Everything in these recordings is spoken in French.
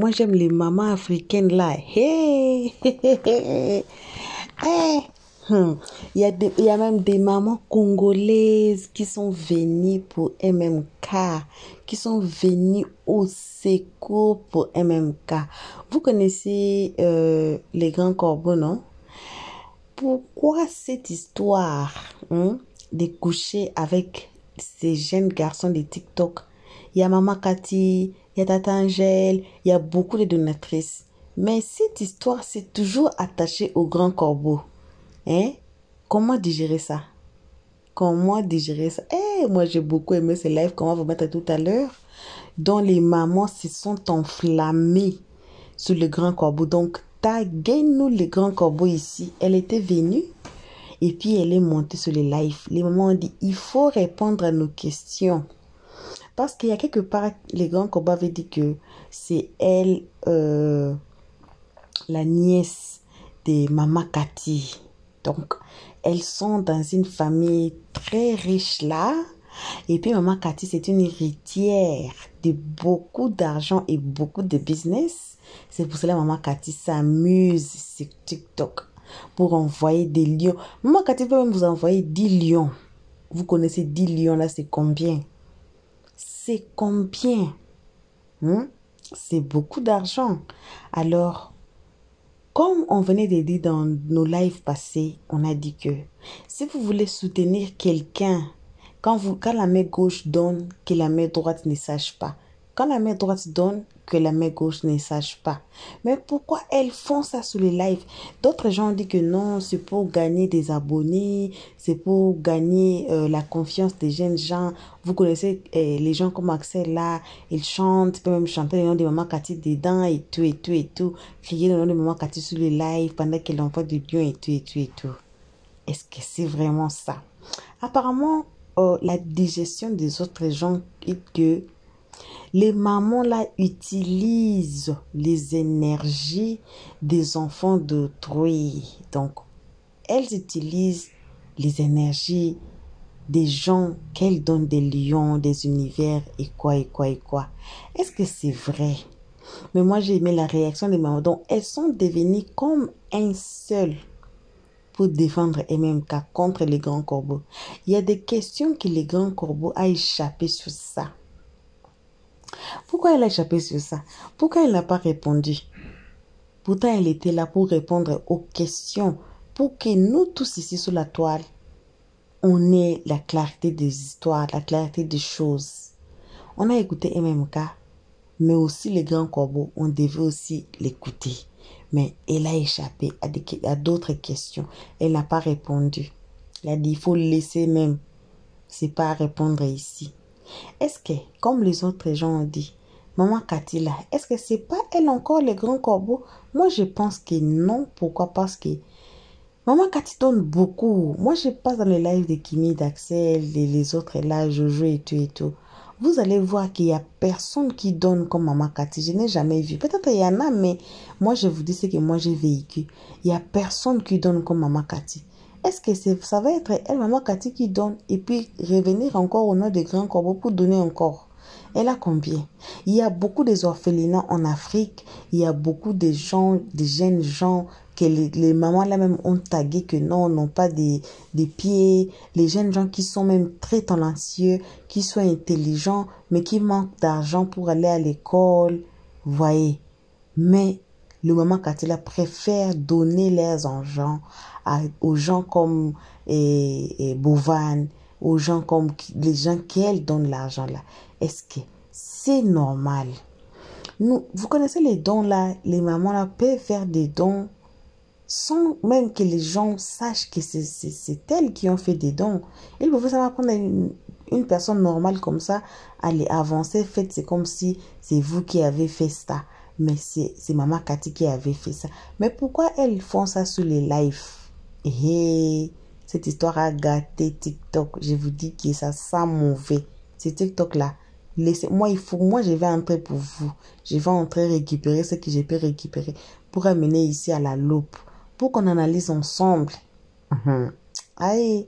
moi j'aime les mamans africaines là. Hey, hey. Il y a même des mamans congolaises qui sont venues pour MMK, qui sont venues au secours pour MMK. Vous connaissez les grands corbeaux, non? Pourquoi cette histoire de coucher avec ces jeunes garçons de TikTok? Il y a Maman Cathy, il y a Tata Angèle, il y a beaucoup de donatrices. Mais cette histoire, c'est toujours attaché au grand corbeau. Hein? Comment digérer ça? Comment digérer ça? Moi, j'ai beaucoup aimé ces lives qu'on va vous mettre tout à l'heure, dont les mamans se sont enflammées sur le grand corbeau. Donc, taguez-nous le grand corbeau ici. Elle était venue et puis elle est montée sur les lives. Les mamans ont dit, il faut répondre à nos questions. Parce qu'il y a quelque part, les grands corbeaux avaient dit que c'est elle, la nièce de Maman Cathy. Donc, elles sont dans une famille très riche là. Et puis, Maman Cathy, c'est une héritière de beaucoup d'argent et beaucoup de business. C'est pour cela que Maman Cathy s'amuse sur TikTok pour envoyer des lions. Maman Cathy peut même vous envoyer 10 lions. Vous connaissez 10 lions là, c'est combien? C'est combien? C'est beaucoup d'argent. Alors, comme on venait de dire dans nos lives passés, on a dit que si vous voulez soutenir quelqu'un, quand la main gauche donne, que la main droite ne sache pas. Quand la main droite donne, que la main gauche ne sache pas. Mais pourquoi elles font ça sur les lives? D'autres gens ont dit que non, c'est pour gagner des abonnés, c'est pour gagner la confiance des jeunes gens. Vous connaissez les gens comme Axel là, ils chantent, ils peuvent même chanter le nom de Maman Cathy dedans et tout, et tout, et tout. Crier le nom de Maman Cathy sur les lives pendant qu'elle envoie du lion et tout, et tout, et tout. Est-ce que c'est vraiment ça? Apparemment, la digestion des autres gens est que les mamans là utilisent les énergies des enfants d'autrui. Donc, elles utilisent les énergies des gens qu'elles donnent des lions, des univers et quoi, et quoi, et quoi. Est-ce que c'est vrai? Mais moi, j'ai aimé la réaction des mamans. Donc, elles sont devenues comme un seul pour défendre MMK contre les grands corbeaux. Il y a des questions que les grands corbeaux a échappé sur ça. Pourquoi elle a échappé sur ça? Pourquoi elle n'a pas répondu? Pourtant, elle était là pour répondre aux questions, pour que nous tous ici sur la toile, on ait la clarté des histoires, la clarté des choses. On a écouté MMK, mais aussi les grands corbeaux, on devait aussi l'écouter. Mais elle a échappé à d'autres questions. Elle n'a pas répondu. Elle a dit, il faut le laisser même. C'est pas à répondre ici. Est-ce que, comme les autres gens ont dit, Maman Cathy là, est-ce que c'est pas elle encore les grands corbeaux? Moi, je pense que non. Pourquoi? Parce que Maman Cathy donne beaucoup. Moi, je passe dans les lives de Kimi, d'Axel, les autres là, Jojo et tout et tout. Vous allez voir qu'il n'y a personne qui donne comme Maman Cathy. Je n'ai jamais vu. Peut-être il y en a, mais moi, je vous dis ce que moi, j'ai vécu. Il n'y a personne qui donne comme Maman Cathy. Est-ce que ça va être elle, Maman Cathy, qui donne et puis revenir encore au nom des grands corbeaux pour donner encore? Elle a combien? Il y a beaucoup des orphelinats en Afrique. Il y a beaucoup de gens, des jeunes gens que les mamans là même ont tagué que non, n'ont pas des pieds. Les jeunes gens qui sont même très talentueux, qui sont intelligents, mais qui manquent d'argent pour aller à l'école. Voyez. Mais le Maman Cathy là préfère donner leurs argent aux gens comme Bovan, aux gens comme les gens qu'elle donne l'argent là. Est-ce que c'est normal? Vous connaissez les dons là, les mamans là peuvent faire des dons sans même que les gens sachent que c'est elles qui ont fait des dons. Ils peuvent savoir prendre une personne normale comme ça, aller avancer, faites, c'est comme si c'est vous qui avez fait ça. Mais c'est Maman Cathy qui avait fait ça. Mais pourquoi elles font ça sur les lives? Cette histoire a gâté TikTok. Je vous dis que ça sent mauvais. C'est TikTok là. Laissez-moi, moi je vais entrer pour vous. Je vais entrer récupérer ce que je peux récupérer pour amener ici à la loupe. Pour qu'on analyse ensemble. Allez,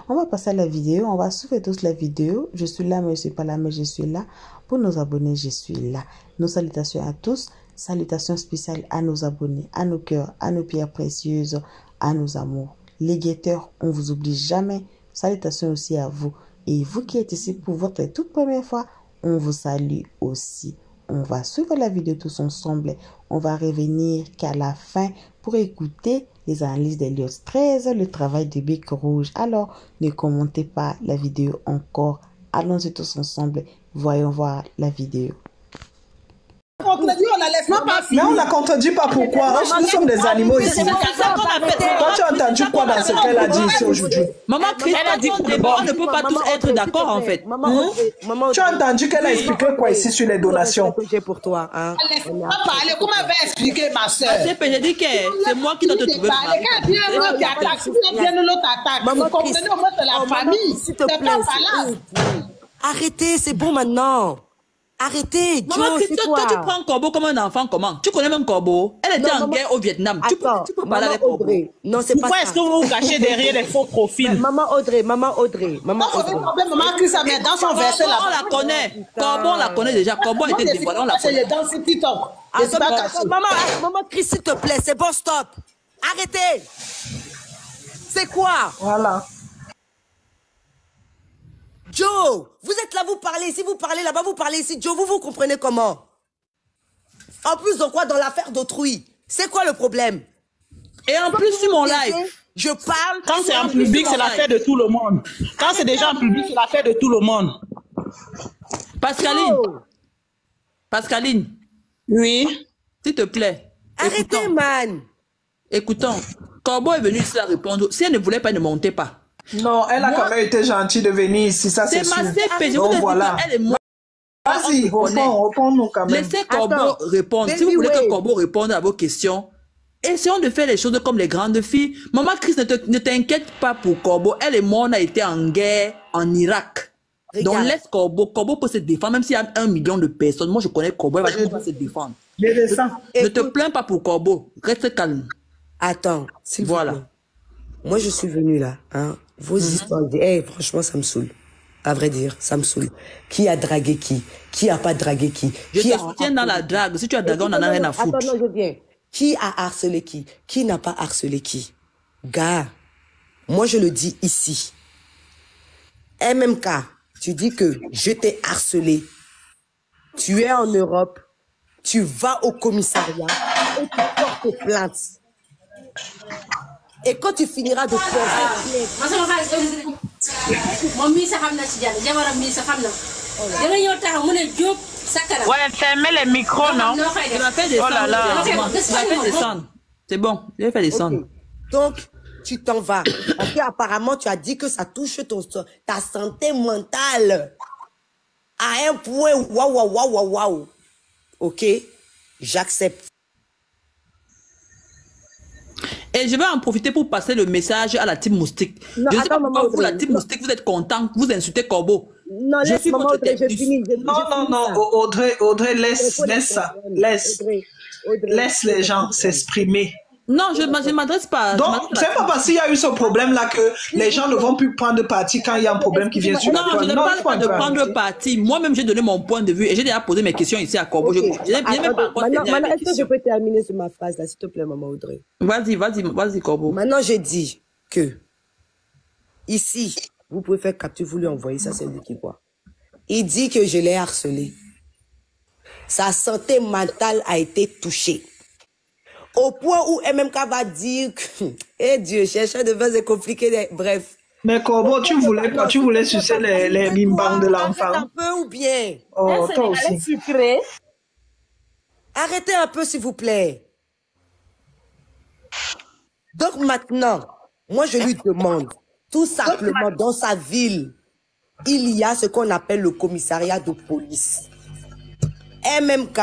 on va passer à la vidéo. On va suivre tous la vidéo. Je suis là, mais je ne suis pas là, mais je suis là. Pour nos abonnés, je suis là. Nos salutations à tous. Salutations spéciales à nos abonnés, à nos cœurs, à nos pierres précieuses, à nos amours. Les guetteurs, on vous oublie jamais. Salutations aussi à vous. Et vous qui êtes ici pour votre toute première fois, on vous salue aussi. On va suivre la vidéo tous ensemble. On va revenir qu'à la fin pour écouter les analyses d'Elios 13, le travail de Bec Rouge. Alors, ne commentez pas la vidéo encore. Allons-y tous ensemble. Voyons voir la vidéo. Contredit, on la laisse pas mais on la contredit pas, pourquoi? Nous sommes des animaux ici. Toi, tu as entendu quoi dans ce qu'elle a dit ici aujourd'hui? Maman Christ a dit qu'on ne peut pas tous être d'accord en fait. Tu as entendu qu'elle a expliqué quoi ici sur les donations? J'ai pour toi. Laisse pas parler. Comment elle va expliquer, ma soeur? J'ai dit que c'est moi qui dois te trouver. Quand bien l'autre attaque, si bien l'autre attaque, vous comprenez au moins de la famille. C'est pas valable. Arrêtez, c'est bon maintenant. Arrêtez, Maman Christ, toi tu prends Corbeau comme un enfant comment? Tu connais même Corbeau? Elle était en guerre au Vietnam. Tu peux parler avec Corbeau. Non, c'est pas ça. Pourquoi est-ce que vous vous cachez derrière les faux profils? Maman Audrey. Maman Christ, ça met dans son verset là. On la connaît. Corbeau, on la connaît déjà. Corbeau était dévoilé, on la connaît. C'est dans ce TikTok. Maman Chris, s'il te plaît, c'est bon, stop. Arrêtez. C'est quoi? Voilà. Joe, vous êtes là, vous parlez. Si vous parlez là-bas, vous parlez ici. Joe, vous comprenez comment? En plus de quoi, dans l'affaire d'autrui? C'est quoi le problème? Et en plus, sur mon live. Je parle. Quand c'est en public, c'est l'affaire de tout le monde. Quand c'est déjà en public, c'est l'affaire de tout le monde. Pascaline. Oui. S'il te plaît. Arrêtez, man. Écoutons. Corbeau est venu ici à répondre. Si elle ne voulait pas, ne montez pas. Non, elle a quand même été gentille de venir ici, ça c'est sûr. C'est ma CP, je vous Donc dis voilà. elle est moi. Vas-y, réponds-nous quand même. Laissez Corbeau répondre. Si vous voulez que Corbeau réponde à vos questions, essayons de faire les choses comme les grandes filles. Maman Chris, ne t'inquiète pas pour Corbeau. Elle et moi, on a été en guerre en Irak. Donc laisse Corbeau. Corbeau peut se défendre, même s'il y a 1 million de personnes. Moi, je connais Corbeau, elle va se défendre. Ne te plains pas pour Corbeau. Reste calme. Attends, s'il vous plaît. Moi, je suis venue là, hein. Vos histoires, franchement, ça me saoule. À vrai dire, ça me saoule. Qui a dragué qui? Qui a pas dragué qui? Je te soutiens dans la drague. Si tu as dragué, on en a rien à foutre. Attends, non, je viens. Qui a harcelé qui? Qui n'a pas harcelé qui? Gars, moi, je le dis ici. MMK, tu dis que je t'ai harcelé. Tu es en Europe. Tu vas au commissariat et tu portes plainte. Et quand tu finiras de porter ouais, fermez les micros, non? Il m'a fait descendre. Oh là là. Il m'a fait descendre. C'est bon, il a fait descendre. Okay. Donc, tu t'en vas. Parce qu'apparemment, tu as dit que ça touche ta santé mentale. À un point, waouh. Ok? J'accepte. Et je vais en profiter pour passer le message à la team Moustique. Non, je ne sais pas pourquoi vous, Audrey, la team Moustique, vous êtes content, vous insultez Corbeau. Non, laisse maman Audrey, je finis. Non, Audrey, laisse ça. Laisse les gens s'exprimer. Non, je ne m'adresse pas. Donc, c'est pas parce qu'il y a eu ce problème-là que les gens ne vont plus prendre parti quand il y a un problème qui vient sur la Non, je ne parle pas de prendre parti. Moi-même, j'ai donné mon point de vue et j'ai déjà posé mes questions ici à Corbeau. Okay. Maintenant, est-ce que je peux terminer sur ma phrase là, s'il te plaît, maman Audrey? Vas-y, Corbeau. Maintenant, j'ai dit que ici, vous pouvez faire capture, vous lui envoyez ça, c'est lui qui voit. Il dit que je l'ai harcelé. Sa santé mentale a été touchée. Au point où MMK va dire que, eh Dieu, chercher de faire c'est compliqué, bref. Mais Corbeau, tu voulais sucer les bimbangs de l'enfant. Un peu ou bien? Oh, toi aussi. Sucré. Arrêtez un peu, s'il vous plaît. Donc maintenant, moi je lui demande, tout simplement, dans sa ville, il y a ce qu'on appelle le commissariat de police. MMK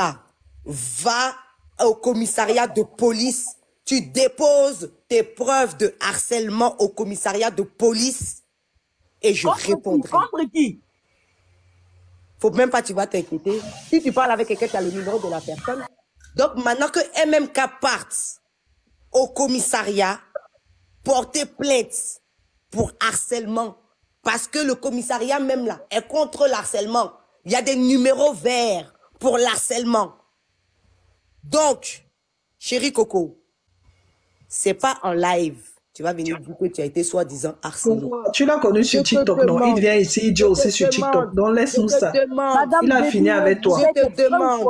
va au commissariat de police, tu déposes tes preuves de harcèlement au commissariat de police et je répondrai. Contre qui? Faut même pas, tu vas t'inquiéter. Si tu parles avec quelqu'un, tu as le numéro de la personne. Donc maintenant que MMK parte au commissariat, porter plainte pour harcèlement, parce que le commissariat même là est contre l'harcèlement. Il y a des numéros verts pour l'harcèlement. Donc, chérie Coco, c'est pas en live. Tu vas venir dire que tu as été soi-disant harcelé. Tu l'as connu sur TikTok, non? Il vient ici, il dit aussi sur TikTok. Donc laisse-nous ça. Il a fini avec toi. Je te demande.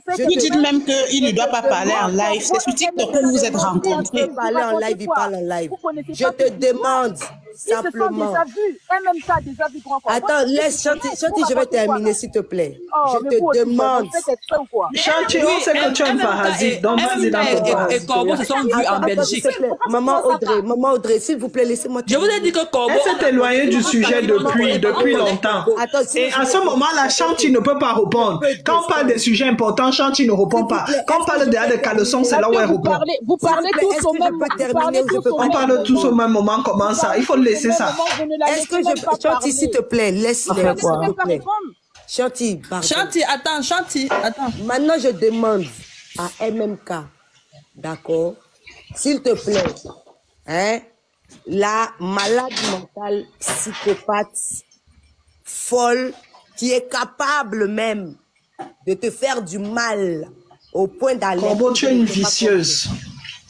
Vous dites même qu'il ne doit pas parler en live. C'est sur TikTok que vous vous êtes rencontrés. Il parle en live, il parle en live. Je te demande simplement. Attends, laisse Chanty, je vais terminer s'il te plaît. Je te demande. Chanty, on sait que tu es un parasite. Donc vas-y dans ton parasite. Et Corbeau se sont vus en Belgique. Maman Audrey, s'il vous plaît, laissez-moi. Je vous ai dit que Corbeau... Elle s'est éloignée du sujet depuis longtemps. Et à ce moment-là, Chanty ne peut pas répondre. Quand on parle des sujets importants, Chanty ne répond pas. Quand on parle de caleçon, c'est là où elle répond. Vous parlez tous au même moment. On parle tous au même moment. Comment ça? Il faut laisser ça. Est-ce que je... Chanty, s'il te plaît, laisse-les. S'il te plaît. Chanty, pardon. Chanty, attends. Maintenant, je demande à MMK, d'accord, s'il te plaît, hein, la malade mentale, psychopathe, folle, qui est capable même de te faire du mal au point d'aller... Corbeau, tu es une vicieuse.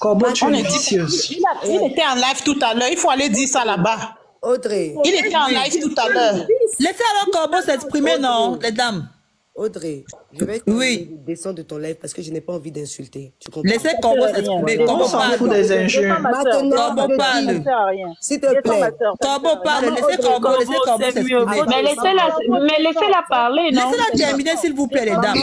Corbeau, tu es une vicieuse. Il était en live tout à l'heure. Il faut aller dire ça là-bas. Audrey. Il était en live tout à l'heure. Laissez alors Corbeau s'exprimer, non, les dames. Audrey, je vais descendre de ton live parce que je n'ai pas envie d'insulter. Tu comprends? Laissez Corbeau s'exprimer. On s'en fout des injures. Corbeau parle. S'il te plaît. Corbeau parle. Laissez Corbeau s'exprimer. Mais laissez-la parler, non? Laissez-la terminer, s'il vous plaît, les dames.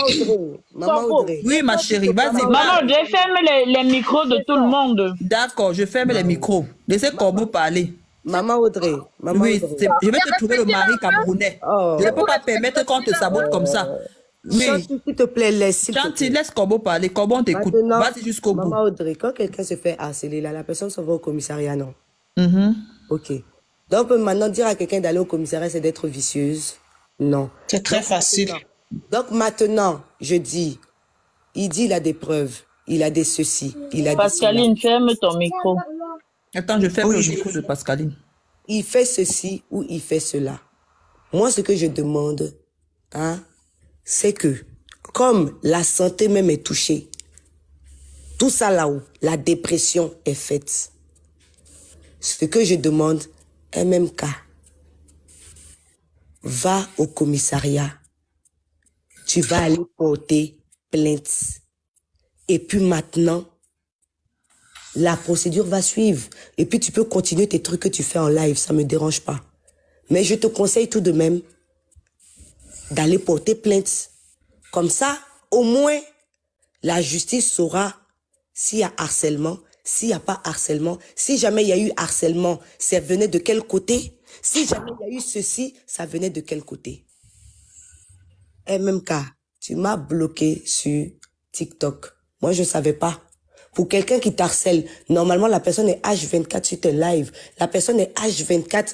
Maman Audrey. Oui, ma chérie, vas-y. Maman, je ferme les micros de tout le monde. D'accord, je ferme les micros. Laissez Corbeau parler. Maman Audrey. Oui, je vais te trouver le mari camerounais. Je ne peux pas permettre qu'on te sabote comme ça. Oui. Chanty, s'il te plaît, laisse. Chanty, laisse Corbeau parler. Corbeau, on t'écoute. Vas-y jusqu'au bout. Maman Audrey, quand quelqu'un se fait harceler, là, la personne s'en va au commissariat, non? Ok. Donc, on peut maintenant dire à quelqu'un d'aller au commissariat, c'est d'être vicieuse? Non. C'est très facile. Donc, maintenant, je dis, il dit il a des preuves, il a des ceci, il a des Pascaline, ferme ton micro. Attends, je ferme le micro de Pascaline. Il fait ceci ou il fait cela. Moi, ce que je demande, hein, c'est que, comme la santé même est touchée, tout ça là-haut, la dépression est faite. Ce que je demande, MMK, va au commissariat. Tu vas aller porter plainte. Et puis maintenant, la procédure va suivre. Et puis tu peux continuer tes trucs que tu fais en live, ça me dérange pas. Mais je te conseille tout de même d'aller porter plainte. Comme ça, au moins, la justice saura s'il y a harcèlement, s'il n'y a pas harcèlement. Si jamais il y a eu harcèlement, ça venait de quel côté? Si jamais il y a eu ceci, ça venait de quel côté? MMK, tu m'as bloqué sur TikTok. Moi, je savais pas. Pour quelqu'un qui t'harcèle, normalement, la personne est H24 sur tes lives. La personne est H24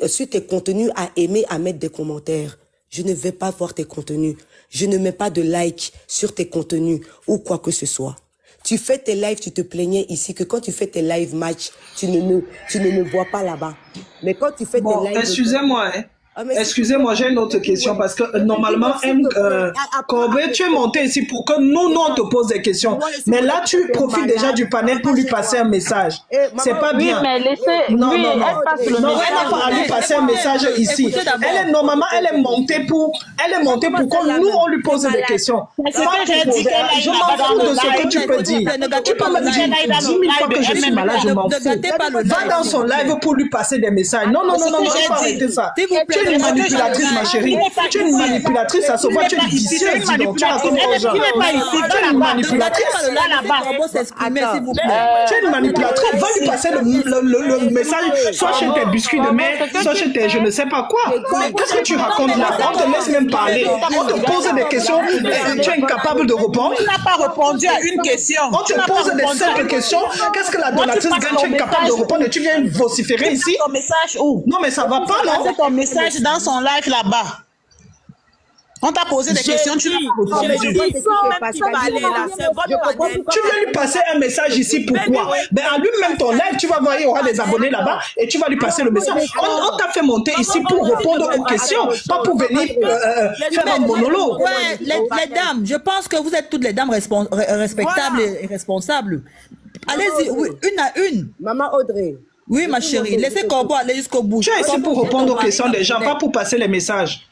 sur tes contenus à aimer, à mettre des commentaires. Je ne vais pas voir tes contenus. Je ne mets pas de like sur tes contenus ou quoi que ce soit. Tu fais tes lives, tu te plaignais ici que quand tu fais tes live match, tu ne me vois pas là-bas. Mais quand tu fais tes lives... Excusez-moi, hein. Excusez-moi, j'ai une autre question parce que normalement, Corbeau, tu es monté ici pour que nous on te pose des questions. Mais là, tu profites déjà du panel pour lui passer un message. C'est pas bien. Oui, mais laissez... Non, oui, non, non. elle passe le Non, message. elle n'a pas à lui passer un message ici. Normalement, elle est montée pour que nous on lui pose des questions. Je m'en fous de ce que tu peux dire. Tu peux me dire 10 000 fois que je suis malade, je m'en fous. Va dans son live pour lui passer des messages. Non, non, non, non, il faut arrêter ça. Tu es une manipulatrice, ma chérie. Tu es une manipulatrice, ça se voit, tu es vicieuse, dis donc. Tu racontes aux gens. Tu es une manipulatrice. Tu es une manipulatrice. Va lui passer le message, soit chez tes biscuits de mer, soit chez tes je ne sais pas quoi. Qu'est-ce que tu racontes là? On te laisse même parler. On te pose des questions, tu es incapable de répondre. Il n'a pas répondu à une question. On te pose des simples questions. Qu'est-ce que la donatrice gagne? Tu es incapable de répondre et tu viens vociférer ici. Ton message où? Non, mais ça va pas, non? C'est ton message dans son live là-bas. On t'a posé des questions, tu n'as pas répondu. Tu viens lui passer un message ici, pourquoi? Ben, allume-même ton live, tu vas voir, il y aura des abonnés là-bas et tu vas lui passer le message. On t'a fait monter ici pour répondre aux questions, pas pour venir faire un monologue. Ouais, les dames, je pense que vous êtes toutes les dames respectables et responsables. Allez-y, oui, une à une. Maman Audrey. Oui, ma chérie, laissez Corbeau aller jusqu'au bout. Tu es ici pour répondre aux questions des gens, pas pour passer les messages.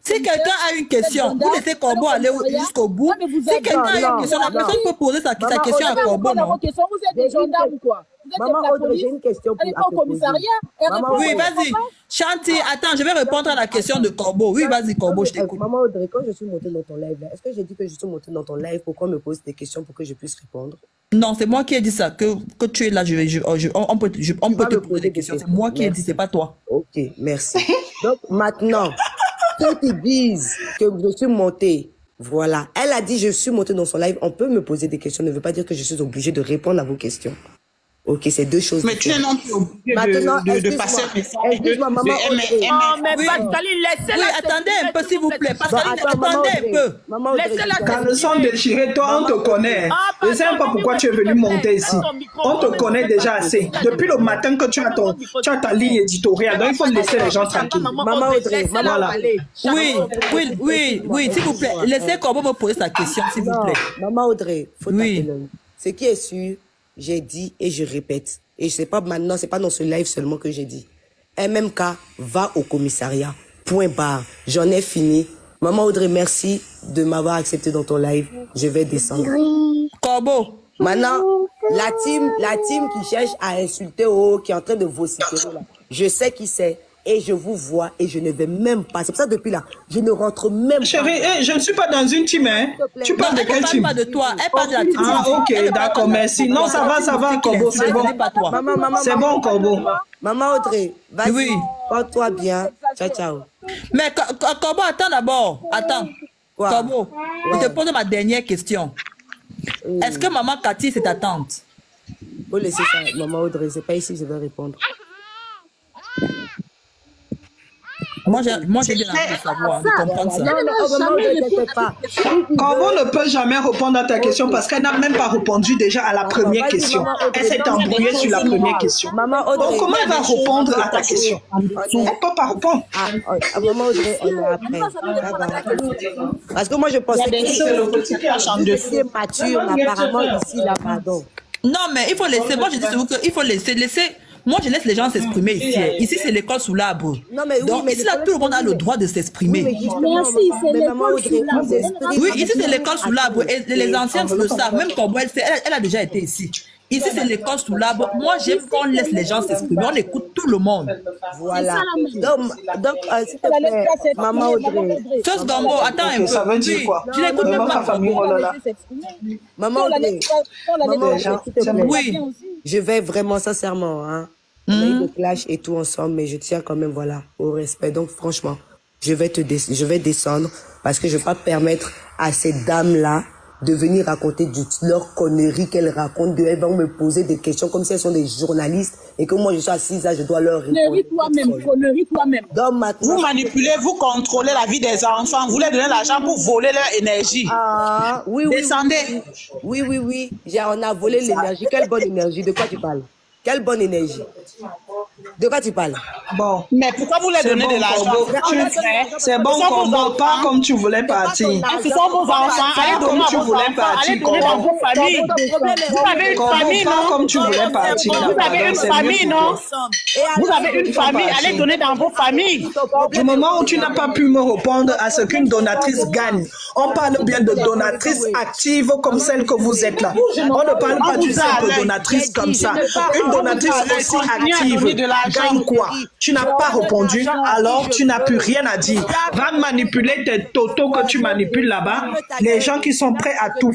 Si quelqu'un a une question, vous laissez Corbeau aller jusqu'au bout. Si quelqu'un a une question, la personne peut poser sa question à Corbeau, non? Vous êtes des gendarmes ou quoi? Maman Audrey, j'ai une question pour au commissariat. Oui, vas-y. Chanty, attends, je vais répondre à la question de Corbeau. Oui, vas-y, Corbeau, je t'écoute. Maman Audrey, quand je suis montée dans ton live, est-ce que j'ai dit que je suis montée dans ton live pour qu'on me pose des questions pour que je puisse répondre? Non, c'est moi qui ai dit ça. Que tu es là, on peut te poser des questions. C'est moi qui ai dit, c'est pas toi. Ok, merci. Donc maintenant, ceux qui disent que je suis montée, voilà. Elle a dit je suis montée dans son live, on peut me poser des questions, ne veut pas dire que je suis obligée de répondre à vos questions. Ok, c'est deux choses. Mais tu es non plus obligé de passer un message. Excuse-moi, maman. mais Pascaline, laissez-la. Oui, attendez un peu, s'il vous plaît. Pascaline, attendez un peu. Laissez-la. Quand nous sommes déchirés, toi, on te connaît. Je ne sais pas pourquoi tu es venu monter ici. On te connaît déjà assez. Depuis le matin que tu as ta ligne éditoriale, donc il faut laisser les gens tranquilles. Maman Audrey, voilà. Oui, s'il vous plaît. Laissez Corbeau me poser sa question, s'il vous plaît. Maman Audrey, faut t'appeler. Ce qui est sûr, j'ai dit et je répète. Et je sais pas maintenant, c'est pas dans ce live seulement que j'ai dit. MMK va au commissariat. Point barre. J'en ai fini. Maman Audrey, merci de m'avoir accepté dans ton live. Je vais descendre. Corbeau. Maintenant, la team qui cherche à insulter, qui est en train de vociférer là. Je sais qui c'est. Et je vous vois et je ne vais même pas. C'est pour ça depuis là, je ne rentre même pas. Chérie, je ne suis pas dans une team, hein. Tu parles de quelle team? Elle parle pas de toi, elle parle de la team. Ah, ok, d'accord, merci. Non, ça va, Corbeau, c'est bon. C'est bon, Corbeau. Maman Audrey, vas-y, oui. porte-toi bien. Ciao, ciao. Mais Corbeau, attends d'abord. Attends. Corbeau, je te pose ma dernière question. Est-ce que maman Cathy, c'est ta tante? Faut laisser ça, maman Audrey, c'est pas ici que je vais répondre. Moi, j'ai bien envie de savoir, de comprendre ça. Corbeau ne peut jamais répondre à ta question parce qu'elle n'a même pas répondu déjà à la première question. Elle s'est embrouillée sur la première question. Donc, comment elle va répondre à ta question? Elle ne peut pas répondre. Maman Audrey, on est après. Parce que moi, je pensais que c'était mature, mais apparemment, ici, là, pardon. Non, mais il faut laisser. Moi, je dis qu'il faut laisser. Moi, je laisse les gens s'exprimer ici. Ici, c'est l'école sous l'arbre. Donc, ici, là, tout le monde a le droit de s'exprimer. Merci, c'est l'école sous l'arbre. Oui, ici, c'est l'école sous l'arbre. Et les anciennes le savent. Même comme elle a déjà été ici. Ici, c'est l'école sous l'arbre. Moi, j'aime qu'on laisse les gens s'exprimer. On écoute tout le monde. Voilà. Donc, s'il te plaît, maman Audrey. Sauce Gambo, attends un peu. Ça veut dire quoi? Je l'écoute même pas. Maman Audrey, s'il te plaît. Oui. Je vais vraiment, sincèrement, hein. On a eu le clash et tout ensemble, mais je tiens quand même, voilà, au respect. Donc, franchement, je vais descendre parce que je ne vais pas permettre à ces dames-là de venir raconter leur conneries qu'elles racontent. Elles vont me poser des questions comme si elles sont des journalistes et que moi, je suis assise là, je dois leur répondre. Connerie toi-même. Donc, maintenant, vous manipulez, vous contrôlez la vie des enfants. Vous leur donnez l'argent pour voler leur énergie. Ah, oui, oui. Descendez. Oui. On a volé l'énergie. Quelle bonne énergie. De quoi tu parles? Quelle bonne énergie. De quoi tu parles? Bon. Mais pourquoi vous leur donnez de l'argent? C'est bon, Corbeau, pas comme tu voulais partir. Ce sont vos enfants. Allez donner tu voulais partir, dans vos familles. Vous avez une famille, non? Comme tu voulais partir. Vous avez une famille, non? Vous avez une famille. Allez donner dans vos familles. Du moment où tu n'as pas pu me répondre à ce qu'une donatrice gagne, on parle bien de donatrices actives comme celle que vous êtes là. On ne parle pas d'une simple donatrice comme ça. Une donatrice aussi active gagne quoi? Tu n'as pas répondu, alors tu n'as plus rien à dire. Va manipuler tes totos que tu manipules là-bas, les gens qui sont prêts à tout.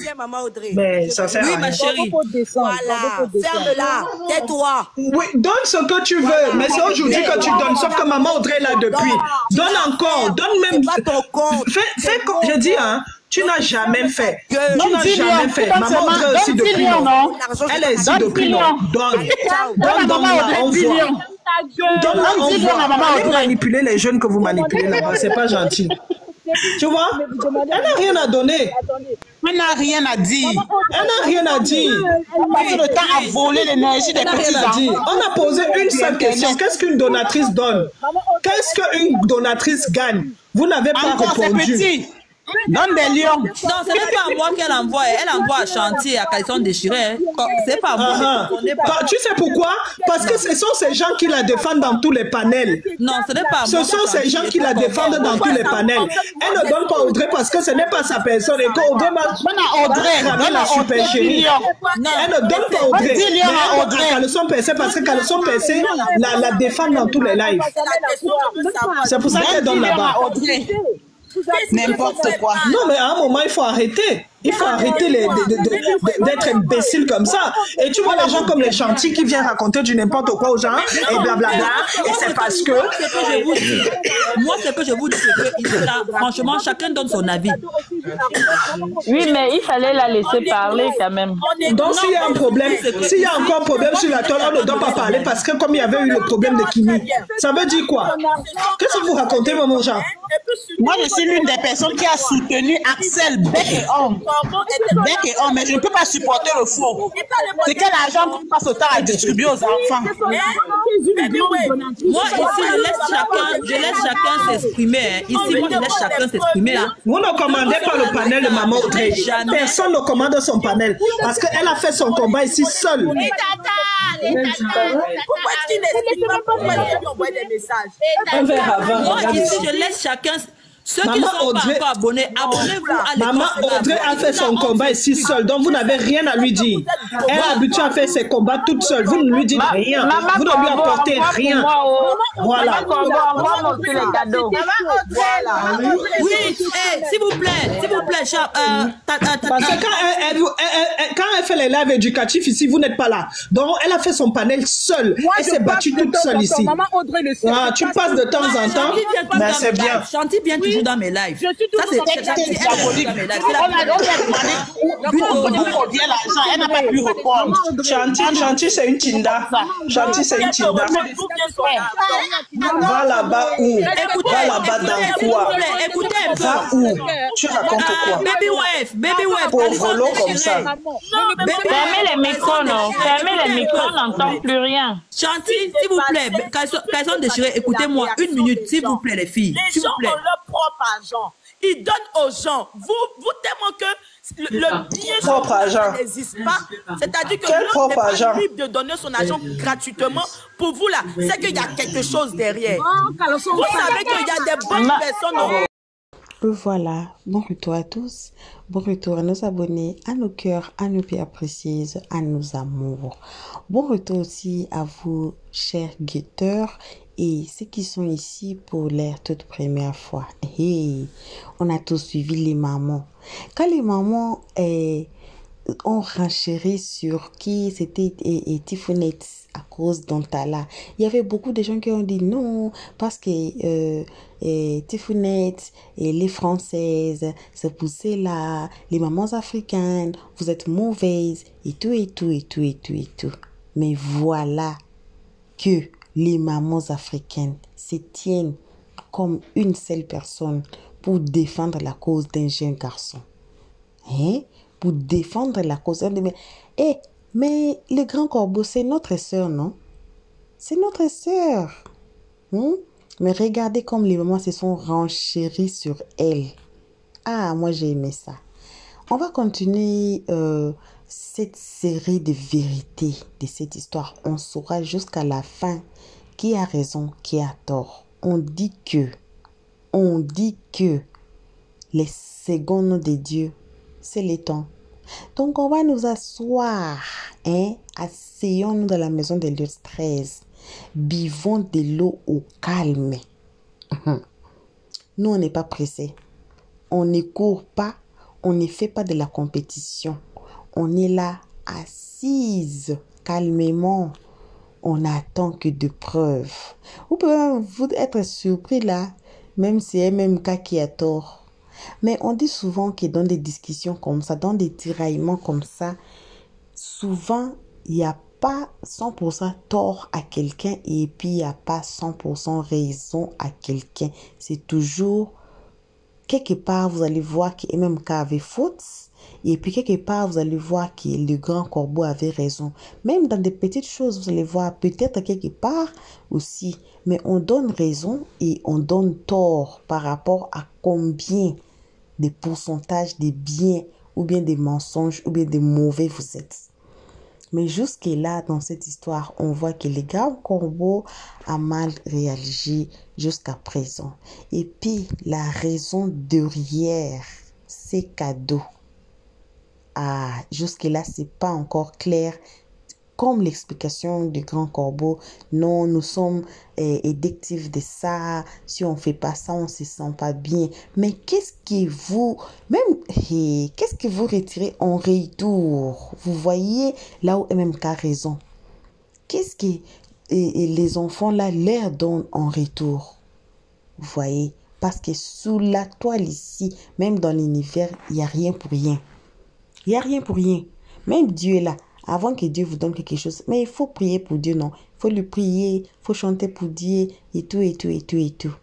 Mais ça sert à rien. Oui, ma chérie. Voilà, ferme-la, tais-toi. Oui, donne ce que tu veux, mais c'est aujourd'hui que tu donnes, sauf que maman Audrey est là depuis. Donne encore, donne même. Fais comme je dis, hein. Tu n'as jamais fait. Tu n'as jamais fait. Maman Audrey aussi depuis longtemps. Elle est ici depuis longtemps. Donne, on voit. Donc là, on voit, allez manipuler les jeunes que vous manipulez là-bas, c'est pas gentil. Tu vois, elle n'a rien à donner. Elle n'a rien à dire. Elle n'a rien à dire. Elle passe le temps à voler l'énergie des petits enfants. On a posé une seule question. Qu'est-ce qu'une donatrice donne? Qu'est-ce qu'une donatrice gagne? Vous n'avez pas répondu. Donne des lions. Non, ce n'est pas à moi qu'elle envoie. Elle envoie à Chantier, à Caleçon déchiré. C'est pas à moi. Tu sais pourquoi? Parce que ce sont ces gens qui la défendent dans tous les panels. Non, ce n'est pas à moi. Ce sont ces gens qui la défendent dans tous les panels. Elle ne donne pas Audrey parce que ce n'est pas sa personne. Et qu'Audrey va la super chérie. Elle ne donne pas Audrey. Mais elle donne Caleçon percé parce que Caleçon percé la défend dans tous les lives. C'est pour ça qu'elle donne là-bas. N'importe quoi. Non, mais à un moment, il faut arrêter. Il faut arrêter d'être imbécile comme ça. Et tu vois les gens comme les Chantiers qui viennent raconter du n'importe quoi aux gens et blablabla. Et c'est parce que... Moi, ce que je vous dis, c'est que là, franchement, chacun donne son avis. Oui, mais il fallait la laisser parler quand même. Donc, s'il y a un problème, s'il y a encore un problème sur la toile, on ne doit pas parler parce que comme il y avait eu le problème de Kimi, ça veut dire quoi? Qu'est-ce que vous racontez, maman Jean? Moi, je suis l'une des personnes qui a soutenu Axel bec et homme. Bec et homme, mais je ne peux pas supporter le faux. C'est quel argent qu'on passe autant à distribuer aux enfants? Moi, ici, je laisse chacun s'exprimer. Ici, moi, je laisse chacun s'exprimer. Vous ne commandez pas le panel de maman Audrey. Personne ne commande son panel parce qu'elle a fait son combat ici seule. Pourquoi est-ce qu'il n'explique pas pourquoi il lui envoie des messages? Moi, ici, je laisse chacun. Ceux qui ne sont pas encore abonnés, abonnez-vous à l'école. Maman Audrey a fait son combat ici seule, donc vous n'avez rien à lui dire. Elle est habituée à faire ses combats toute seule. Vous ne lui dites rien. Vous ne lui apportez rien. Voilà. Oui, s'il vous plaît, parce que quand elle fait les lives éducatifs ici, vous n'êtes pas là. Donc, elle a fait son panel seule. Elle s'est battue toute seule ici. Tu passes de temps en temps, mais c'est bien. Chantier vient toujours dans mes lives. Ça, c'est diabolique. Elle n'a pas pu répondre. Chantier, c'est une Tinda. Chantier, c'est une Tinda. Va là-bas où? Va là-bas dans quoi? Écoutez un peu. Va où? Tu racontes quoi? Baby wave. Pauvre lot comme ça. Fermez les micros, non. Fermez les micros, on n'entend plus rien. Chantier, s'il vous plaît. Qu'elles déchirées, écoutez-moi une minute, s'il vous plaît, les filles. Les gens ont leur propre argent. Ils donnent aux gens. Vous tellement que le bien n'existe pas. C'est-à-dire que l'homme n'est pas libre de donner son argent gratuitement. Pour vous, là, c'est qu'il y a quelque chose derrière. Vous savez qu'il y a des bonnes personnes. Voilà, bon retour à tous, bon retour à nos abonnés, à nos cœurs, à nos pierres précieuses, à nos amours. Bon retour aussi à vous, chers guetteurs, et ceux qui sont ici pour la toute première fois. Hey, on a tous suivi les mamans. Quand les mamans ont renchéri sur qui c'était Tifounette à cause d'Antala, il y avait beaucoup de gens qui ont dit non, parce que Tifounette et les Françaises, c'est poussé là, les mamans africaines, vous êtes mauvaises, et tout, et tout, et tout, et tout, et tout. Mais voilà que les mamans africaines se tiennent comme une seule personne pour défendre la cause d'un jeune garçon. Hein? Pour défendre la cause d'un... Mais le grand corbeau, c'est notre sœur, non? C'est notre sœur. Mais regardez comme les mamans se sont renchéries sur elle. Ah, moi j'ai aimé ça. On va continuer cette série de vérités de cette histoire. On saura jusqu'à la fin qui a raison, qui a tort. On dit que les secondes de Dieu, c'est les temps. Donc on va nous asseoir, asseyons-nous dans la maison de Luz 13. Buvons de l'eau au calme. Nous, on n'est pas pressés. On ne court pas, on ne fait pas de la compétition. On est là, assise, calmement. On n'attend que de preuves. Vous pouvez vous être surpris là, même si c'est MMK qui a tort. Mais on dit souvent que dans des discussions comme ça, dans des tiraillements comme ça, souvent, il y a pas 100% tort à quelqu'un et puis il n'y a pas 100% raison à quelqu'un. C'est toujours, quelque part, vous allez voir que MMK avait faute. Et puis quelque part, vous allez voir que le grand corbeau avait raison. Même dans des petites choses, vous allez voir peut-être quelque part aussi. Mais on donne raison et on donne tort par rapport à combien de pourcentages des biens ou bien des mensonges ou bien des mauvais vous êtes. Mais jusque-là, dans cette histoire, on voit que le grand corbeau a mal réagi jusqu'à présent. Et puis, la raison derrière ces cadeaux, jusque-là, c'est pas encore clair. Comme l'explication du grand corbeau, non, nous sommes addictifs de ça. Si on fait pas ça, on se sent pas bien. Mais qu'est-ce que vous retirez en retour? Vous voyez là où MMK a raison. Qu'est-ce que les enfants là leur donnent en retour? Vous voyez? Parce que sous la toile ici, même dans l'univers, il n'y a rien pour rien. Il n'y a rien pour rien. Même Dieu est là. Avant que Dieu vous donne quelque chose. Mais il faut prier pour Dieu, non. Il faut lui prier. Il faut chanter pour Dieu. Et tout, et tout, et tout, et tout.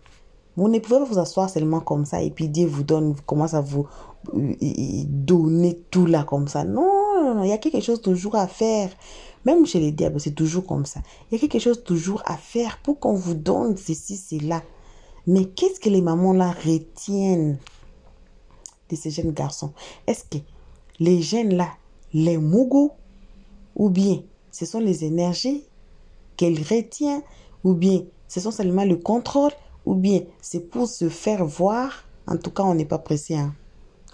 Vous ne pouvez pas vous asseoir seulement comme ça. Et puis Dieu vous donne, commence à vous donner tout là comme ça. Non, il y a quelque chose toujours à faire. Même chez les diables, c'est toujours comme ça. Il y a quelque chose toujours à faire pour qu'on vous donne ceci, cela. Mais qu'est-ce que les mamans là retiennent de ces jeunes garçons? Est-ce que les jeunes là, les mougous, ou bien ce sont les énergies qu'elle retient, ou bien ce sont seulement le contrôle, ou bien c'est pour se faire voir. En tout cas, on n'est pas pressé. Hein?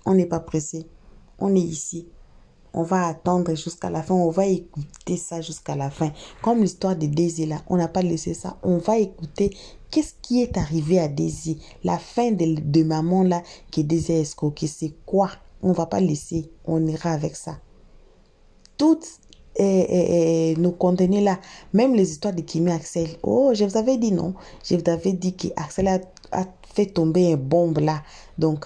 On n'est pas pressé. On est ici. On va attendre jusqu'à la fin. On va écouter ça jusqu'à la fin. Comme l'histoire de Daisy là, on n'a pas laissé ça. On va écouter qu'est-ce qui est arrivé à Daisy. La fin de maman là, qui Daisy a escroqué, c'est quoi? On va pas laisser. On ira avec ça. Toutes nos contenus là, même les histoires de Kimi Axel. Oh, je vous avais dit non. Je vous avais dit que Axel a fait tomber une bombe là. Donc,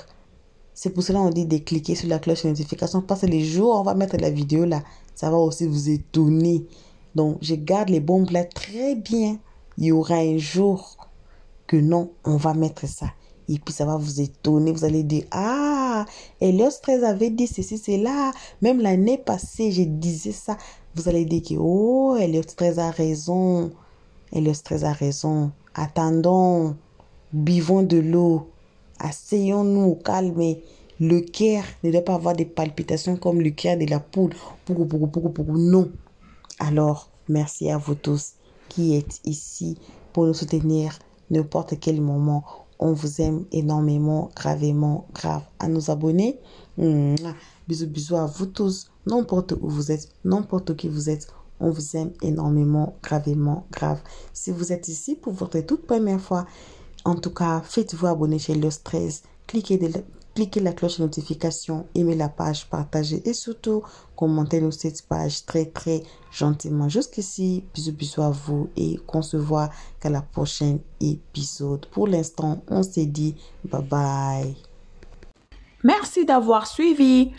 c'est pour cela on dit de cliquer sur la cloche de notification. Parce que les jours, on va mettre la vidéo là, ça va aussi vous étonner. Donc, je garde les bombes là très bien. Il y aura un jour que non, on va mettre ça. Et puis, ça va vous étonner. Vous allez dire, ah, Helios 13 avait dit ceci, c'est là. Même l'année passée, je disais ça. Vous allez dire que, oh, Helios 13 a raison. Helios 13 a raison. Attendons, buvons de l'eau. Asseyons-nous au calme. Le cœur ne doit pas avoir des palpitations comme le cœur de la poule. Non. Alors, merci à vous tous qui êtes ici pour nous soutenir n'importe quel moment. On vous aime énormément, gravement, grave. À nous abonner. Bisous, bisous à vous tous. N'importe où vous êtes, n'importe qui vous êtes. On vous aime énormément, gravement, grave. Si vous êtes ici pour votre toute première fois, en tout cas, faites-vous abonner chez Helios 13. Cliquez la cloche de notification, aimez la page, partagez et surtout, commentez cette page très, très gentiment. Jusqu'ici, bisous, bisous à vous et qu'on se voit qu'à la prochaine épisode. Pour l'instant, on s'est dit bye bye. Merci d'avoir suivi.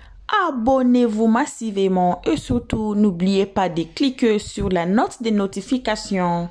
Abonnez-vous massivement et surtout, n'oubliez pas de cliquer sur la note de notification.